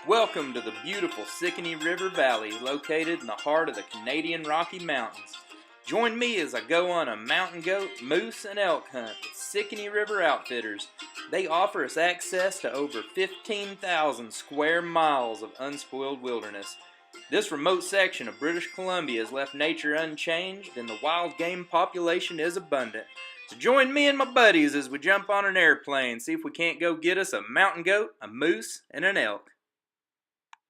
Welcome to the beautiful Sicannie River Valley, located in the heart of the Canadian Rocky Mountains. Join me as I go on a mountain goat, moose, and elk hunt with Sicannie River Outfitters. They offer us access to over 15,000 square miles of unspoiled wilderness. This remote section of British Columbia has left nature unchanged, and the wild game population is abundant. So join me and my buddies as we jump on an airplane, see if we can't go get us a mountain goat, a moose, and an elk.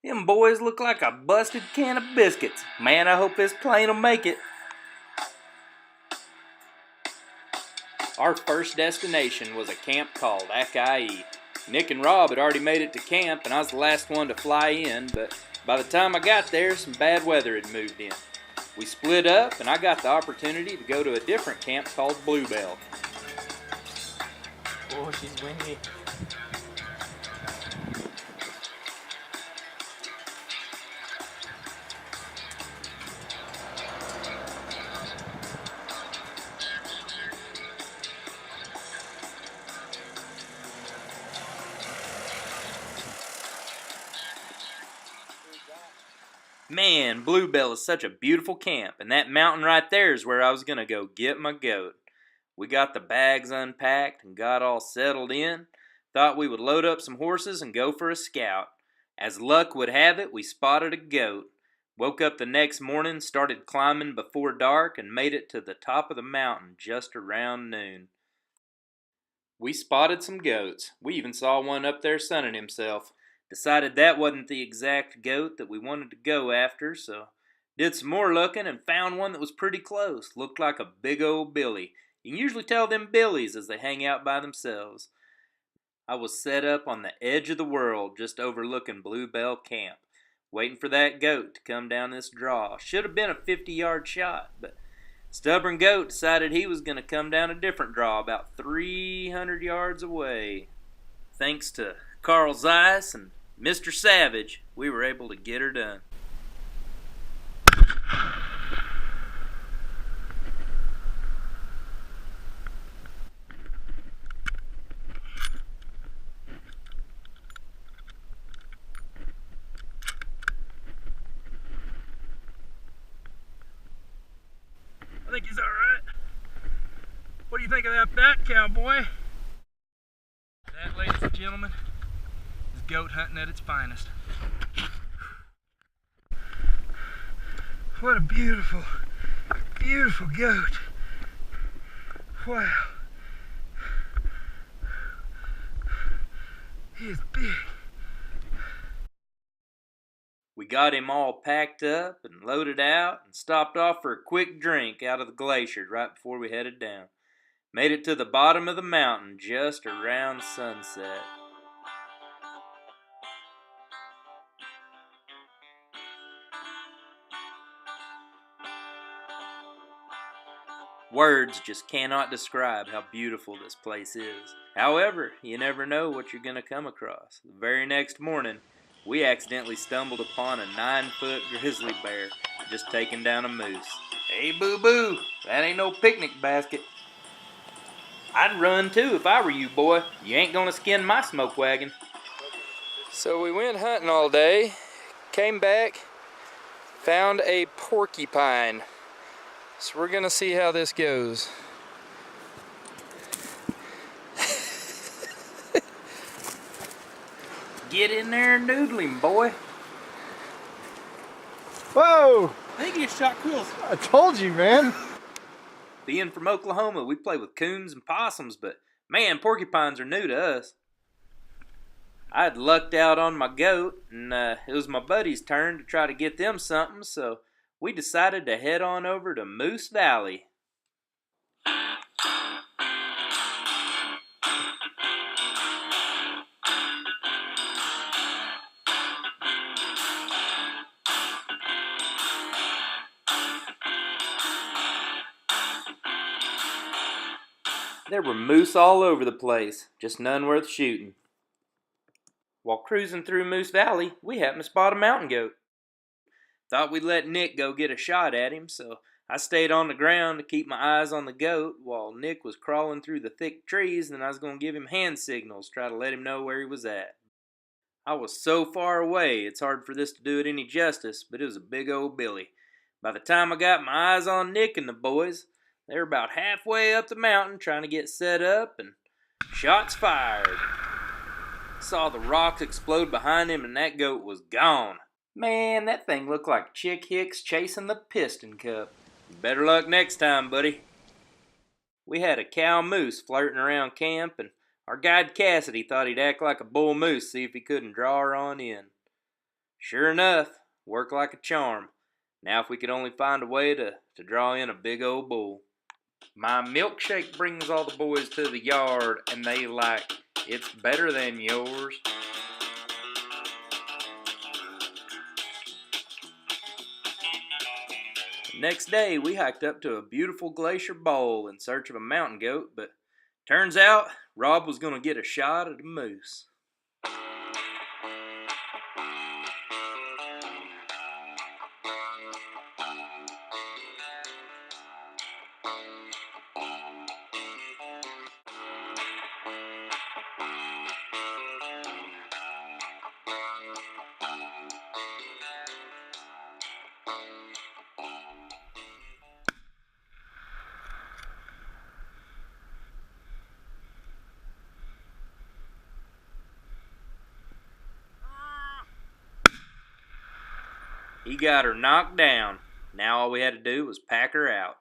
Them boys look like a busted can of biscuits. Man, I hope this plane will make it. Our first destination was a camp called Acai. Nick and Rob had already made it to camp, and I was the last one to fly in, but by the time I got there, some bad weather had moved in. We split up, and I got the opportunity to go to a different camp called Bluebell. Oh, she's windy. Man, Bluebell is such a beautiful camp, and that mountain right there is where I was going to go get my goat. We got the bags unpacked and got all settled in. Thought we would load up some horses and go for a scout. As luck would have it, we spotted a goat. Woke up the next morning, started climbing before dark, and made it to the top of the mountain just around noon. We spotted some goats. We even saw one up there sunning himself. Decided that wasn't the exact goat that we wanted to go after, so did some more looking and found one that was pretty close. Looked like a big old billy. You can usually tell them billies as they hang out by themselves. I was set up on the edge of the world, just overlooking Bluebell Camp, waiting for that goat to come down this draw. Should have been a 50-yard shot, but stubborn goat decided he was going to come down a different draw about 300 yards away. Thanks to Carl Zeiss and Mr. Savage, we were able to get her done. I think he's all right. What do you think of that cowboy? That, ladies and gentlemen, is goat hunting at its finest. What a beautiful, beautiful goat. Wow. He is big. We got him all packed up and loaded out and stopped off for a quick drink out of the glacier right before we headed down. Made it to the bottom of the mountain just around sunset. Words just cannot describe how beautiful this place is. However, you never know what you're going to come across. The very next morning, we accidentally stumbled upon a 9-foot grizzly bear just taking down a moose. Hey, boo-boo, that ain't no picnic basket. I'd run too if I were you, boy. You ain't gonna skin my smoke wagon. So we went hunting all day, came back, found a porcupine. So we're gonna see how this goes. Get in there and noodle him, boy. Whoa! I think he shot quills. I told you, man. Being from Oklahoma, we play with coons and possums, but man, porcupines are new to us. I had lucked out on my goat, and it was my buddy's turn to try to get them something, so we decided to head on over to Moose Valley. There were moose all over the place, just none worth shooting. While cruising through Moose Valley, we happened to spot a mountain goat. Thought we'd let Nick go get a shot at him, so I stayed on the ground to keep my eyes on the goat while Nick was crawling through the thick trees, and I was going to give him hand signals, try to let him know where he was at. I was so far away, it's hard for this to do it any justice, but it was a big old Billy. By the time I got my eyes on Nick and the boys, they were about halfway up the mountain trying to get set up, and shots fired. Saw the rocks explode behind him, and that goat was gone. Man, that thing looked like Chick Hicks chasing the piston cup. Better luck next time, buddy. We had a cow moose flirting around camp, and our guide Cassidy thought he'd act like a bull moose, see if he couldn't draw her on in. Sure enough, worked like a charm. Now if we could only find a way to draw in a big old bull. My milkshake brings all the boys to the yard, and they like, it's better than yours. Next day, we hiked up to a beautiful glacier bowl in search of a mountain goat, but turns out Rob was going to get a shot at a moose. He got her knocked down. Now all we had to do was pack her out.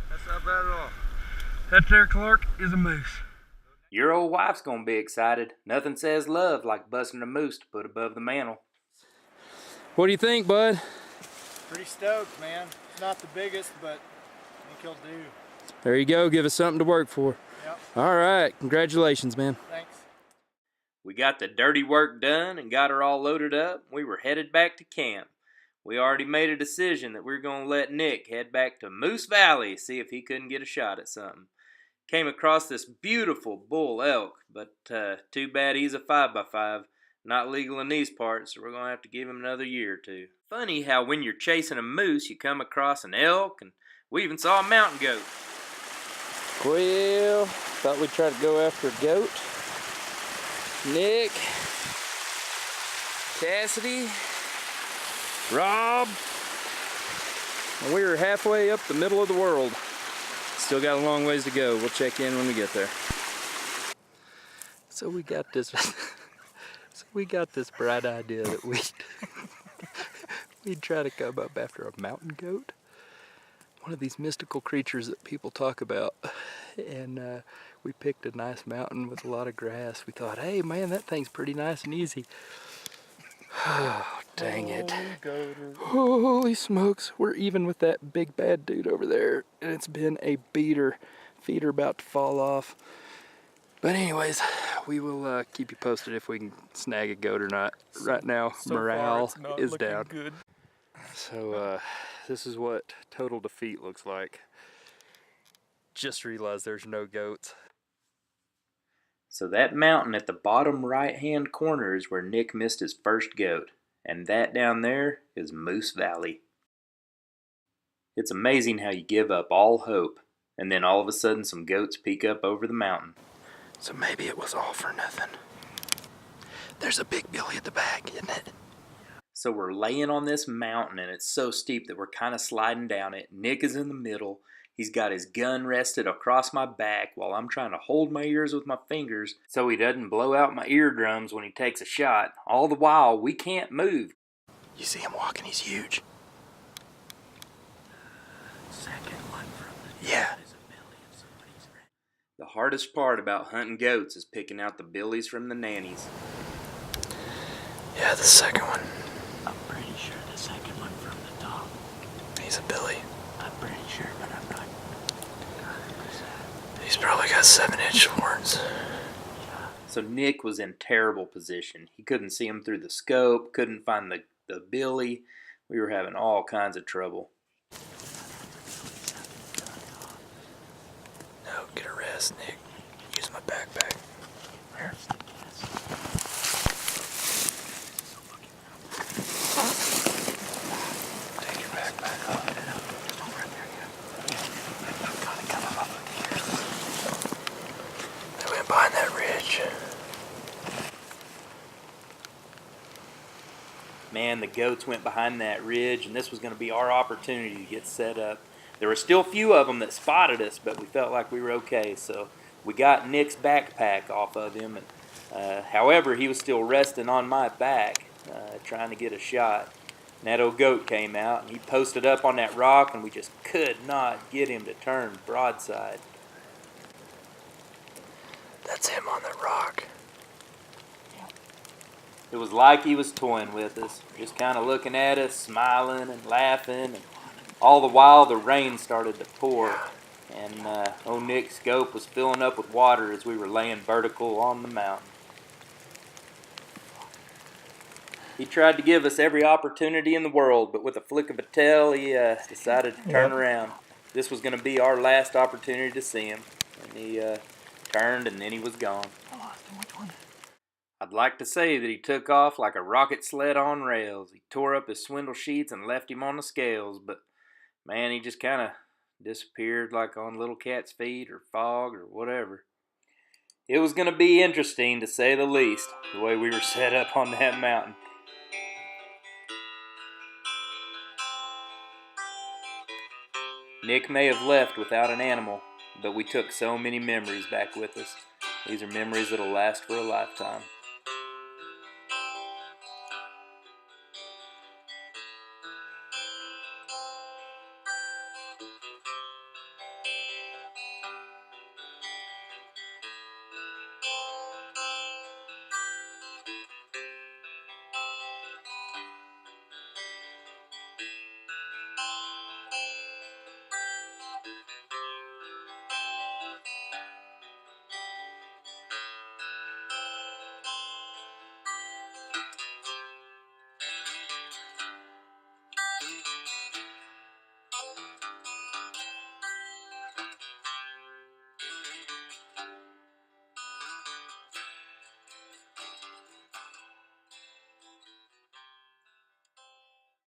That's not bad at all. That there, Clark, is a moose. Your old wife's gonna be excited. Nothing says love like busting a moose to put above the mantle. What do you think, bud? Pretty stoked, man. It's not the biggest, but I think he'll do. There you go. Give us something to work for. Yep. All right. Congratulations, man. Thanks. We got the dirty work done and got her all loaded up. We were headed back to camp. We already made a decision that we were going to let Nick head back to Moose Valley, see if he couldn't get a shot at something. Came across this beautiful bull elk, but too bad he's a 5x5. Not legal in these parts, so we're going to have to give him another year or two. Funny how when you're chasing a moose, you come across an elk, and we even saw a mountain goat. Well, thought we'd try to go after a goat. Nick, Cassidy, Rob, and we were halfway up the middle of the world. Still got a long ways to go. We'll check in when we get there. So we got this bright idea that we'd try to come up after a mountain goat, one of these mystical creatures that people talk about. And we picked a nice mountain with a lot of grass. We thought, hey man, that thing's pretty nice and easy. Oh, dang it. Holy smokes. We're even with that big bad dude over there, and it's been a beater. Feet are about to fall off. But anyways, we will keep you posted if we can snag a goat or not. Right now, morale is down. Good. So this is what total defeat looks like. Just realized there's no goats. So that mountain at the bottom right-hand corner is where Nick missed his first goat. And that down there is Moose Valley. It's amazing how you give up all hope, and then all of a sudden some goats peek up over the mountain. So maybe it was all for nothing. There's a big Billy at the back, isn't it? So we're laying on this mountain, and it's so steep that we're kind of sliding down it. Nick is in the middle. He's got his gun rested across my back while I'm trying to hold my ears with my fingers so he doesn't blow out my eardrums when he takes a shot. All the while, we can't move. You see him walking, he's huge. Second one from the yeah. The hardest part about hunting goats is picking out the billies from the nannies. Yeah, the second one. I'm pretty sure the second one from the top. He's a billy. I'm pretty sure, but I'm not. He's probably got 7-inch horns. So Nick was in terrible position. He couldn't see him through the scope, couldn't find the billy. We were having all kinds of trouble. No, get a rest, Nick. Use my backpack. Here. Take your the goats went behind that ridge, and this was going to be our opportunity to get set up. There were still a few of them that spotted us, but we felt like we were okay, so we got Nick's backpack off of him. And however, he was still resting on my back, trying to get a shot. And that old goat came out, and he posted up on that rock, and we just could not get him to turn broadside. That's him on the rock. It was like he was toying with us, just kind of looking at us, smiling and laughing. And all the while, the rain started to pour, and old Nick's scope was filling up with water as we were laying vertical on the mountain. He tried to give us every opportunity in the world, but with a flick of a tail, he decided to turn around. This was going to be our last opportunity to see him, and he turned, and then he was gone. I lost him. Which one? I'd like to say that he took off like a rocket sled on rails. He tore up his swindle sheets and left him on the scales, but man, he just kind of disappeared like on little cat's feet or fog or whatever. It was going to be interesting, to say the least, the way we were set up on that mountain. Nick may have left without an animal, but we took so many memories back with us. These are memories that'll last for a lifetime.